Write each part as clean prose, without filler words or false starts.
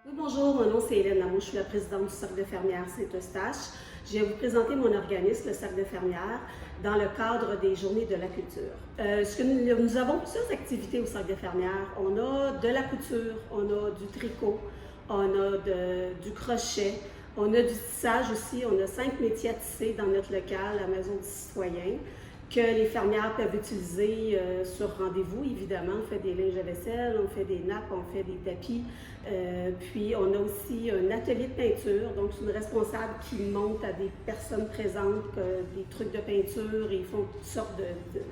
Oui, bonjour, mon nom c'est Hélène Lamouche, je suis la présidente du Cercle de fermières Saint-Eustache. Je vais vous présenter mon organisme, le Cercle de fermières, dans le cadre des Journées de la culture. Nous avons plusieurs activités au Cercle de fermières. On a de la couture, on a du tricot, on a du crochet, on a du tissage aussi. On a 5 métiers à tisser dans notre local, la Maison du citoyen, que les fermières peuvent utiliser sur rendez-vous, évidemment. On fait des linges à vaisselle, on fait des nappes, on fait des tapis. Puis on a aussi un atelier de peinture, donc c'est une responsable qui montre à des personnes présentes des trucs de peinture et ils font toutes sortes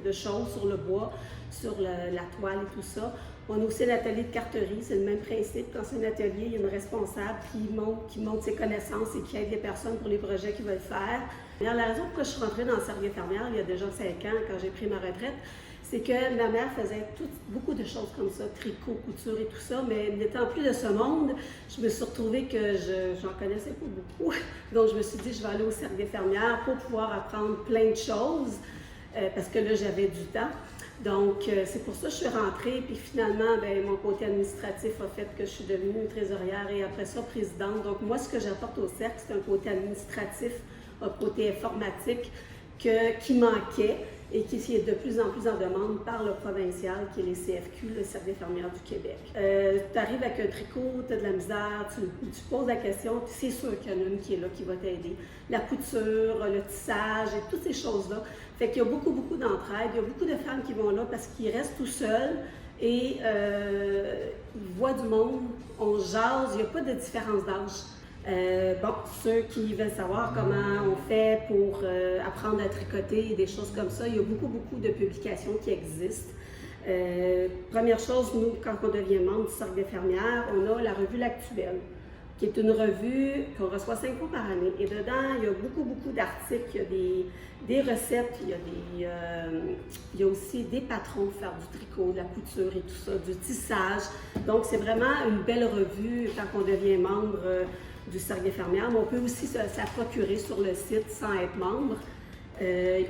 de choses sur le bois, sur la toile et tout ça. On a aussi un atelier de carterie, c'est le même principe. Quand c'est un atelier, il y a une responsable qui montre ses connaissances et qui aide les personnes pour les projets qu'ils veulent faire. Alors, la raison pourquoi je suis rentrée dans le Cercle des fermières il y a déjà 5 ans, quand j'ai pris ma retraite, c'est que ma mère faisait beaucoup de choses comme ça, tricot, couture et tout ça, mais n'étant plus de ce monde, je me suis retrouvée que j'en connaissais pas beaucoup. Donc, je me suis dit, je vais aller au Cercle des fermières pour pouvoir apprendre plein de choses, parce que là, j'avais du temps. Donc, c'est pour ça que je suis rentrée, puis finalement, mon côté administratif a fait que je suis devenue trésorière et après ça, présidente. Donc, moi, ce que j'apporte au cercle, c'est un côté administratif, un côté informatique qui manquait et qui est de plus en plus en demande par le provincial, qui est les CFQ, le Cercle des fermières du Québec. Tu arrives avec un tricot, tu as de la misère, tu poses la question, puis c'est sûr qu'il y en a une qui est là, qui va t'aider. La couture, le tissage et toutes ces choses-là. Fait qu'il y a beaucoup d'entraide, il y a beaucoup de femmes qui vont là parce qu'ils restent tout seuls et ils voient du monde, on jase, il n'y a pas de différence d'âge. Ceux qui veulent savoir comment on fait pour apprendre à tricoter et des choses comme ça, il y a beaucoup de publications qui existent. Première chose, nous, quand on devient membre du Cercle des fermières, on a la revue L'Actuelle, qui est une revue qu'on reçoit 5 fois par année. Et dedans, il y a beaucoup d'articles, il y a des recettes, il y a aussi des patrons pour faire du tricot, de la couture et tout ça, du tissage. Donc, c'est vraiment une belle revue quand on devient membre du Cercle des fermières, mais on peut aussi la procurer sur le site sans être membre.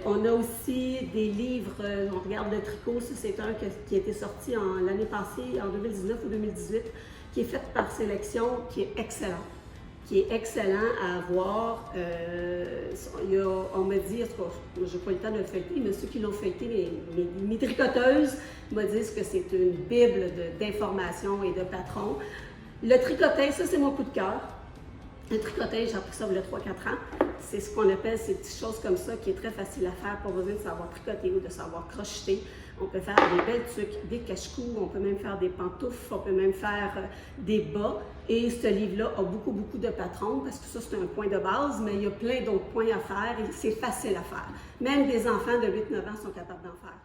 On a aussi des livres, on regarde le tricot, c'est un qui a été sorti l'année passée, en 2019 ou 2018, qui est fait par sélection, qui est excellent à avoir. On m'a dit, je n'ai pas le temps de le feuilleter, mais ceux qui l'ont feuilleté, mes tricoteuses, me disent que c'est une bible d'informations et de patrons. Le tricotage, ça c'est mon coup de cœur. Le tricotage, j'ai appris ça il y a 3-4 ans. C'est ce qu'on appelle ces petites choses comme ça qui est très facile à faire, pas besoin de savoir tricoter ou de savoir crocheter. On peut faire des belles trucs, des cache-cous, on peut même faire des pantoufles, on peut même faire des bas. Et ce livre-là a beaucoup de patrons parce que ça, c'est un point de base, mais il y a plein d'autres points à faire et c'est facile à faire. Même des enfants de 8-9 ans sont capables d'en faire.